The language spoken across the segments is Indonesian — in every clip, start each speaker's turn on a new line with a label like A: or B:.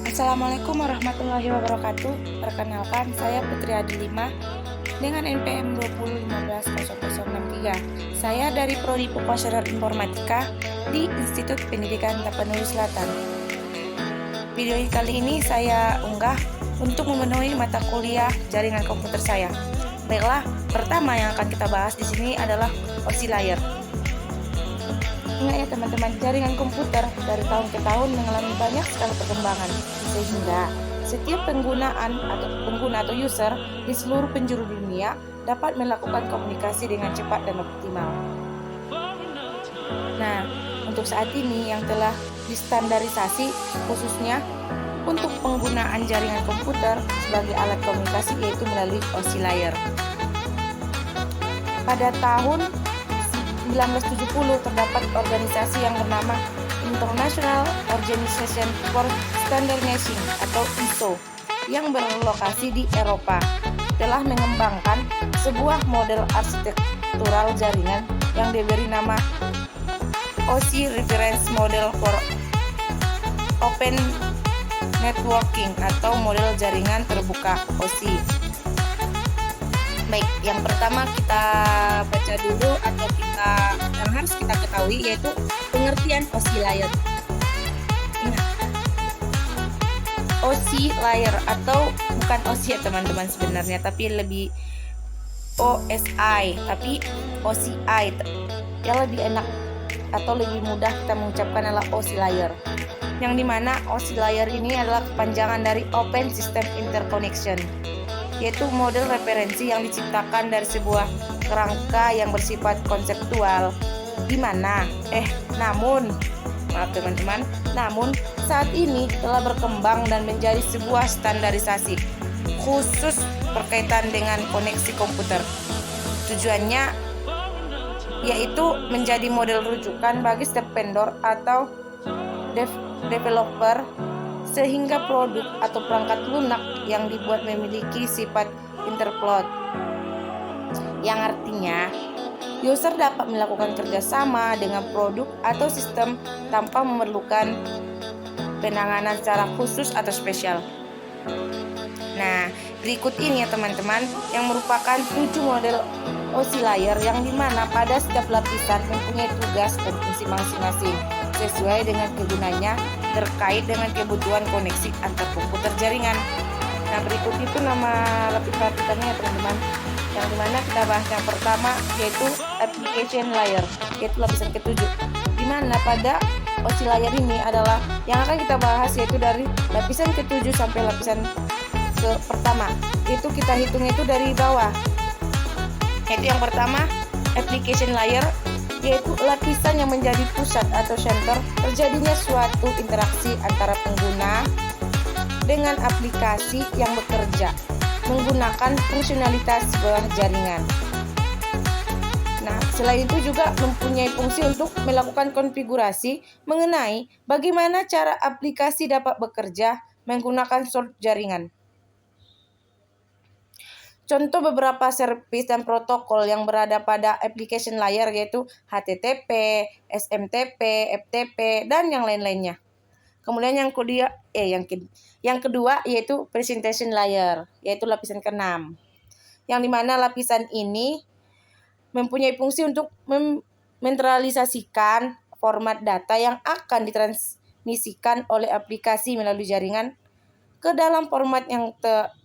A: Assalamualaikum warahmatullahi wabarakatuh. Perkenalkan, saya Putri Adilima dengan NPM 20150063. Saya dari Prodi Pokokserat Informatika di Institut Pendidikan Tapanuli Selatan. Video kali ini saya unggah untuk memenuhi mata kuliah jaringan komputer saya. Baiklah, pertama yang akan kita bahas di sini adalah OSI layer. Ingat ya teman-teman, jaringan komputer dari tahun ke tahun mengalami banyak sekali perkembangan, sehingga setiap pengguna atau user di seluruh penjuru dunia dapat melakukan komunikasi dengan cepat dan optimal. Nah, untuk saat ini yang telah distandarisasi khususnya untuk penggunaan jaringan komputer sebagai alat komunikasi yaitu melalui OSI layer. Pada tahun 1970 terdapat organisasi yang bernama International Organization for Standardization atau ISO yang berlokasi di Eropa telah mengembangkan sebuah model arsitektural jaringan yang diberi nama OSI Reference Model for Open Networking atau model jaringan terbuka OSI. Baik, yang pertama kita baca dulu atau yang harus kita ketahui yaitu pengertian OSI layer. OSI layer atau bukan OSI ya teman-teman sebenarnya, tapi lebih OSI, tapi OCI yang lebih enak atau lebih mudah kita mengucapkan adalah OSI layer. Yang dimana OSI layer ini adalah kepanjangan dari Open System Interconnection, yaitu model referensi yang diciptakan dari sebuah kerangka yang bersifat konseptual namun saat ini telah berkembang dan menjadi sebuah standarisasi khusus berkaitan dengan koneksi komputer. Tujuannya yaitu menjadi model rujukan bagi setiap vendor atau developer sehingga produk atau perangkat lunak yang dibuat memiliki sifat interplot, yang artinya user dapat melakukan kerjasama dengan produk atau sistem tanpa memerlukan penanganan secara khusus atau spesial. Nah, berikut ini ya teman-teman yang merupakan 7 model OSI layer yang dimana pada setiap lapisan mempunyai tugas dan fungsi masing-masing sesuai dengan kegunaannya terkait dengan kebutuhan koneksi antar komputer jaringan. Nah, berikut itu nama lapisan-lapisannya ya teman-teman. Yang dimana kita bahas yang pertama yaitu application layer, yaitu lapisan ketujuh. Dimana pada OSI layer ini adalah yang akan kita bahas yaitu dari lapisan ketujuh sampai lapisan ke pertama. Itu kita hitung itu dari bawah. Yaitu yang pertama application layer, yaitu lapisan yang menjadi pusat atau center terjadinya suatu interaksi antara pengguna dengan aplikasi yang bekerja menggunakan fungsionalitas sebuah jaringan. Nah, selain itu juga mempunyai fungsi untuk melakukan konfigurasi mengenai bagaimana cara aplikasi dapat bekerja menggunakan source jaringan. Contoh beberapa servis dan protokol yang berada pada application layer yaitu HTTP, SMTP, FTP, dan yang lain-lainnya. Kemudian yang kedua yaitu presentation layer, yaitu lapisan ke-6. Yang dimana lapisan ini mempunyai fungsi untuk menetralisasikan format data yang akan ditransmisikan oleh aplikasi melalui jaringan ke dalam format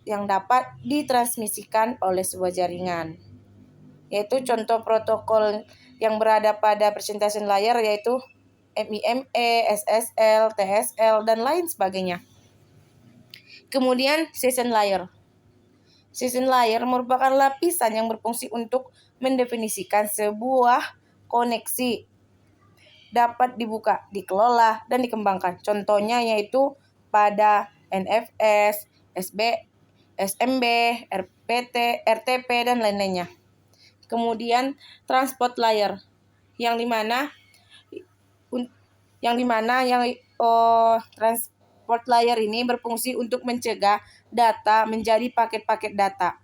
A: yang dapat ditransmisikan oleh sebuah jaringan. Yaitu contoh protokol yang berada pada presentation layer yaitu MIME, SSL, TSL, dan lain sebagainya. Kemudian session layer. Session layer merupakan lapisan yang berfungsi untuk mendefinisikan sebuah koneksi dapat dibuka, dikelola, dan dikembangkan. Contohnya yaitu pada NFS, SMB, RPT, RTP, dan lain-lainnya. Kemudian transport layer, yang dimana transport layer ini berfungsi untuk mencegah data menjadi paket-paket data.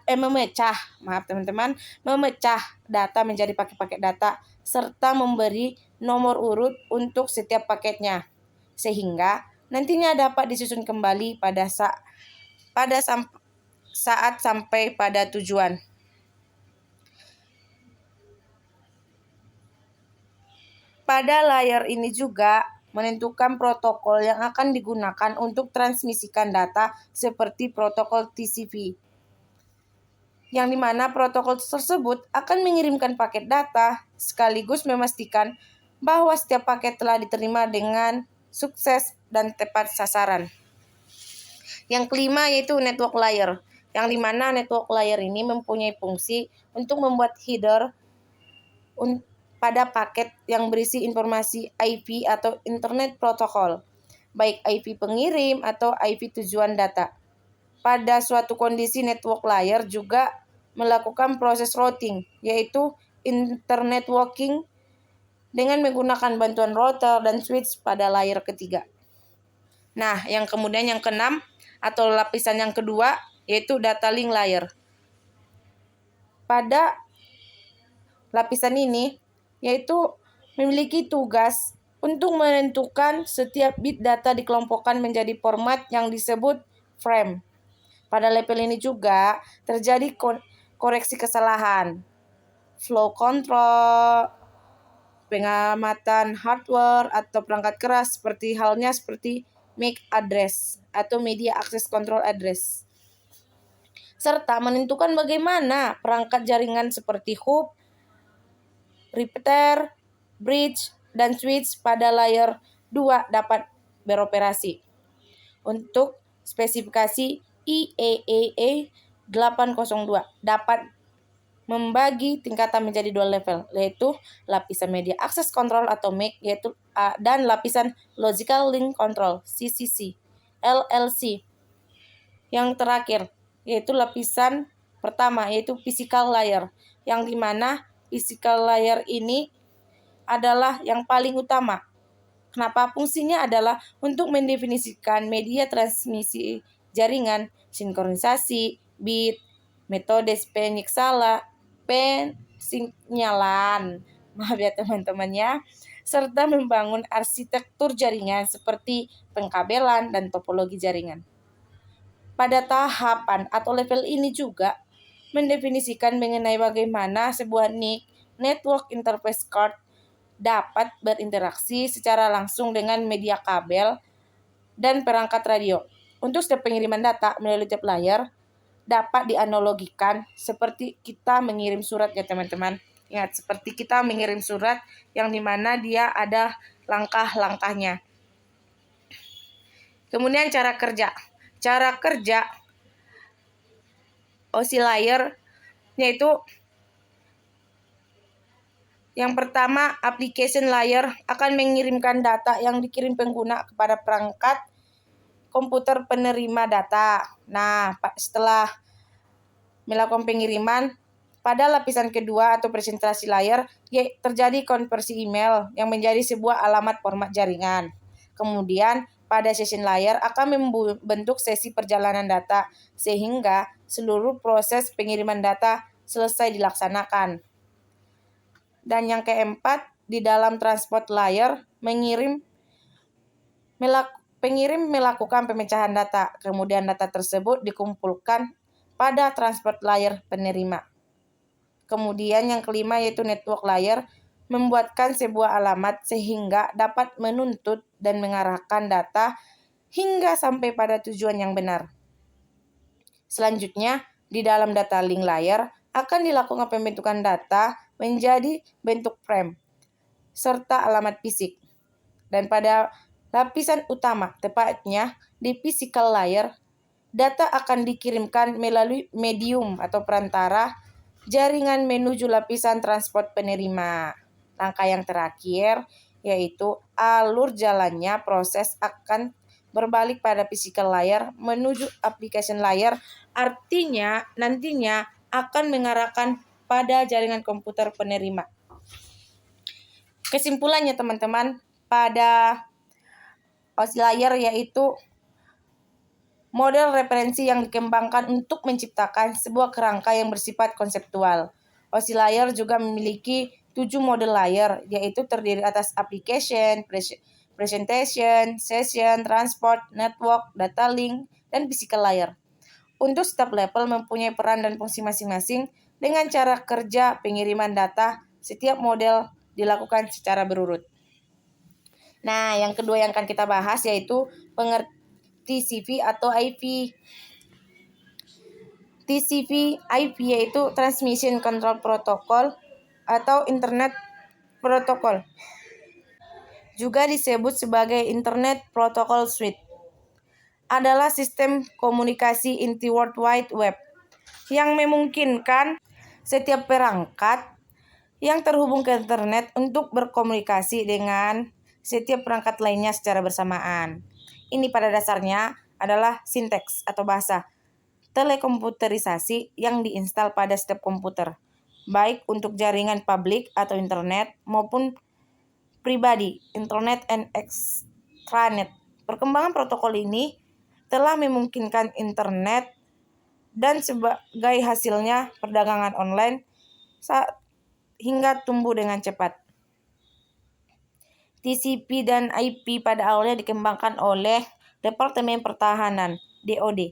A: Memecah data menjadi paket-paket data serta memberi nomor urut untuk setiap paketnya, sehingga nantinya dapat disusun kembali pada saat sampai pada tujuan. Pada layar ini juga menentukan protokol yang akan digunakan untuk transmisikan data seperti protokol TCP. Yang dimana protokol tersebut akan mengirimkan paket data sekaligus memastikan bahwa setiap paket telah diterima dengan sukses dan tepat sasaran. Yang kelima yaitu network layer, yang dimana network layer ini mempunyai fungsi untuk membuat header pada paket yang berisi informasi IP atau Internet Protocol, baik IP pengirim atau IP tujuan data. Pada suatu kondisi network layer juga melakukan proses routing, yaitu internet walking dengan menggunakan bantuan router dan switch pada layer ketiga. Nah, yang kemudian yang keenam atau lapisan yang kedua yaitu data link layer. Pada lapisan ini yaitu memiliki tugas untuk menentukan setiap bit data dikelompokkan menjadi format yang disebut frame. Pada level ini juga terjadi koreksi kesalahan, flow control, pengamatan hardware atau perangkat keras seperti MAC address atau media access control address, serta menentukan bagaimana perangkat jaringan seperti hub, repeater, bridge, dan switch pada layer 2 dapat beroperasi. Untuk spesifikasi IEEE 802 dapat membagi tingkatan menjadi 2 level, yaitu lapisan Media Access Control atau MAC dan lapisan Logical Link Control CCC, LLC. Yang terakhir yaitu lapisan pertama yaitu Physical Layer, yang dimana Physical Layer ini adalah yang paling utama. Kenapa? Fungsinya adalah untuk mendefinisikan media transmisi jaringan, sinkronisasi, bit, metode pensinyalan, maaf ya teman-teman ya, serta membangun arsitektur jaringan seperti pengkabelan dan topologi jaringan. Pada tahapan atau level ini juga mendefinisikan mengenai bagaimana sebuah NIC, Network Interface Card, dapat berinteraksi secara langsung dengan media kabel dan perangkat radio. Untuk setiap pengiriman data melalui tape layer dapat dianalogikan seperti kita mengirim surat ya teman-teman. Ingat, seperti kita mengirim surat yang dimana dia ada langkah-langkahnya. Kemudian cara kerja. Cara kerja OSI layer yaitu yang pertama, application layer akan mengirimkan data yang dikirim pengguna kepada perangkat komputer penerima data. Nah, setelah melakukan pengiriman, pada lapisan kedua atau presentasi layer, terjadi konversi email yang menjadi sebuah alamat format jaringan. Kemudian, pada session layer akan membentuk sesi perjalanan data, sehingga seluruh proses pengiriman data selesai dilaksanakan. Dan yang keempat, di dalam transport layer, pengirim melakukan pemecahan data, kemudian data tersebut dikumpulkan pada transport layer penerima. Kemudian yang kelima yaitu network layer, membuatkan sebuah alamat sehingga dapat menuntut dan mengarahkan data hingga sampai pada tujuan yang benar. Selanjutnya, di dalam data link layer akan dilakukan pembentukan data menjadi bentuk frame serta alamat fisik. Dan pada lapisan utama, tepatnya di physical layer, data akan dikirimkan melalui medium atau perantara jaringan menuju lapisan transport penerima. Langkah yang terakhir yaitu alur jalannya proses akan berbalik pada physical layer menuju application layer, artinya nantinya akan mengarahkan pada jaringan komputer penerima. Kesimpulannya teman-teman, pada OSI layer yaitu model referensi yang dikembangkan untuk menciptakan sebuah kerangka yang bersifat konseptual. OSI layer juga memiliki 7 model layer, yaitu terdiri atas application, presentation, session, transport, network, data link, dan physical layer. Untuk setiap level mempunyai peran dan fungsi masing-masing dengan cara kerja pengiriman data setiap model dilakukan secara berurut. Nah, yang kedua yang akan kita bahas yaitu pengertian TCP atau IP. TCP IP yaitu Transmission Control Protocol atau Internet Protocol. Juga disebut sebagai Internet Protocol Suite. Adalah sistem komunikasi inti World Wide Web yang memungkinkan setiap perangkat yang terhubung ke internet untuk berkomunikasi dengan setiap perangkat lainnya secara bersamaan. Ini pada dasarnya adalah sinteks atau bahasa telekomputerisasi yang diinstal pada setiap komputer, baik untuk jaringan publik atau internet maupun pribadi, internet and extranet. Perkembangan protokol ini telah memungkinkan internet dan sebagai hasilnya perdagangan online hingga tumbuh dengan cepat. TCP dan IP pada awalnya dikembangkan oleh Departemen Pertahanan (DoD)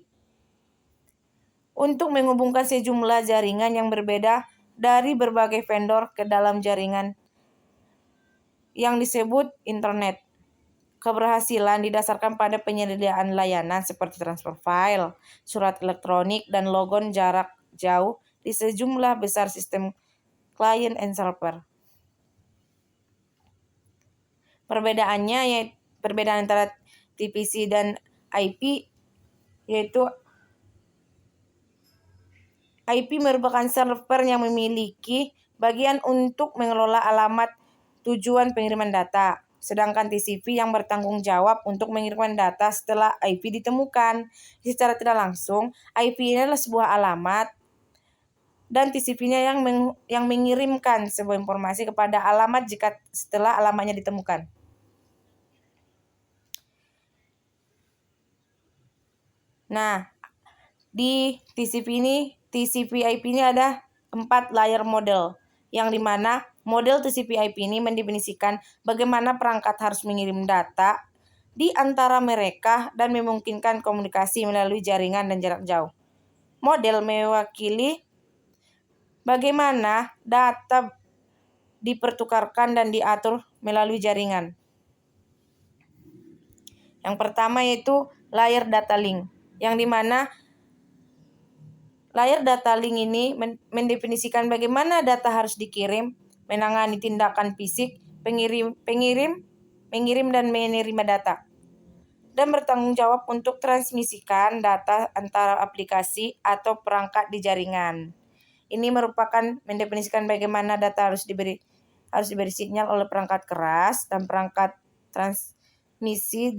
A: untuk menghubungkan sejumlah jaringan yang berbeda dari berbagai vendor ke dalam jaringan yang disebut internet. Keberhasilan didasarkan pada penyediaan layanan seperti transfer file, surat elektronik, dan logon jarak jauh di sejumlah besar sistem client and server. Perbedaan antara TCP dan IP yaitu IP merupakan server yang memiliki bagian untuk mengelola alamat tujuan pengiriman data, sedangkan TCP yang bertanggung jawab untuk mengirimkan data setelah IP ditemukan. Secara tidak langsung, IP ini adalah sebuah alamat dan TCP-nya yang mengirimkan sebuah informasi kepada alamat jika setelah alamatnya ditemukan. Nah, di TCP IP ini ada 4 layer model, yang dimana model TCP IP ini mendefinisikan bagaimana perangkat harus mengirim data di antara mereka dan memungkinkan komunikasi melalui jaringan dan jarak jauh. Model mewakili bagaimana data dipertukarkan dan diatur melalui jaringan. Yang pertama yaitu layer data link, yang dimana layer data link ini mendefinisikan bagaimana data harus dikirim, menangani tindakan fisik, mengirim dan menerima data, dan bertanggung jawab untuk transmisikan data antara aplikasi atau perangkat di jaringan. Ini merupakan mendefinisikan bagaimana data harus diberi sinyal oleh perangkat keras dan perangkat transmisi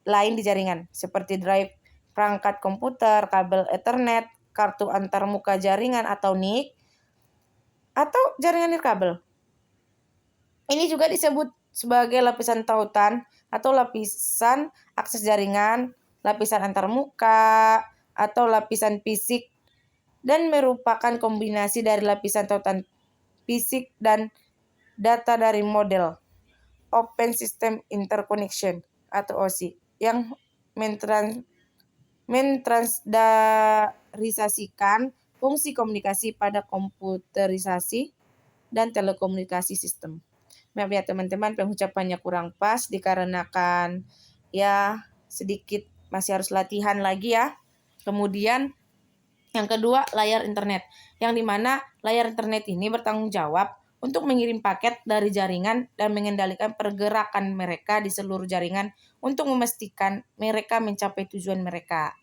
A: lain di jaringan, seperti drive perangkat komputer, kabel Ethernet, kartu antarmuka jaringan atau NIC, atau jaringan nirkabel. Ini juga disebut sebagai lapisan tautan atau lapisan akses jaringan, lapisan antarmuka, atau lapisan fisik, dan merupakan kombinasi dari lapisan tautan fisik dan data dari model Open System Interconnection atau OSI yang mentransdarisasikan fungsi komunikasi pada komputerisasi dan telekomunikasi sistem. Maaf ya teman-teman, pengucapannya kurang pas dikarenakan ya sedikit masih harus latihan lagi ya. Kemudian yang kedua, layar internet, yang dimana layar internet ini bertanggung jawab untuk mengirim paket dari jaringan dan mengendalikan pergerakan mereka di seluruh jaringan untuk memastikan mereka mencapai tujuan mereka.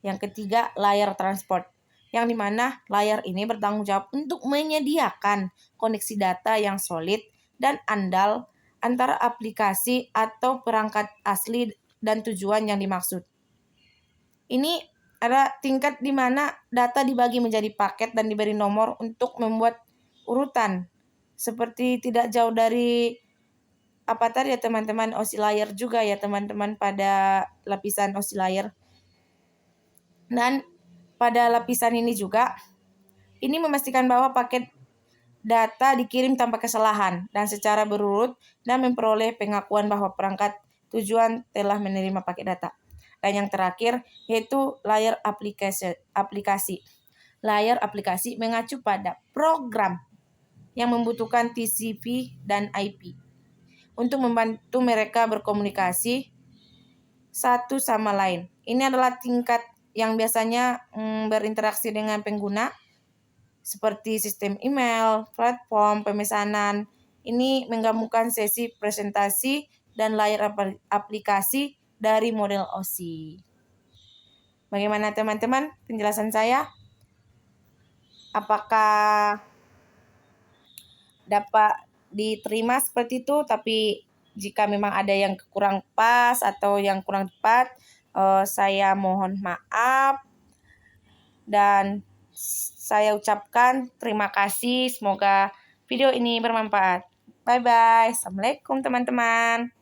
A: Yang ketiga, layar transport, yang dimana layar ini bertanggung jawab untuk menyediakan koneksi data yang solid dan andal antara aplikasi atau perangkat asli dan tujuan yang dimaksud. Ini ada tingkat di mana data dibagi menjadi paket dan diberi nomor untuk membuat urutan. Seperti tidak jauh dari ya teman-teman OSI layer juga ya teman-teman pada lapisan OSI layer. Dan pada lapisan ini juga, ini memastikan bahwa paket data dikirim tanpa kesalahan dan secara berurut dan memperoleh pengakuan bahwa perangkat tujuan telah menerima paket data. Dan yang terakhir yaitu layar aplikasi. Layar aplikasi mengacu pada program yang membutuhkan TCP dan IP untuk membantu mereka berkomunikasi satu sama lain. Ini adalah tingkat yang biasanya berinteraksi dengan pengguna seperti sistem email, platform pemesanan. Ini menggabungkan sesi presentasi dan layar aplikasi dari model OSI. Bagaimana teman-teman penjelasan saya? Apakah dapat diterima seperti itu? Tapi jika memang ada yang kurang pas atau yang kurang tepat, saya mohon maaf dan saya ucapkan terima kasih. Semoga video ini bermanfaat. Bye-bye. Assalamualaikum teman-teman.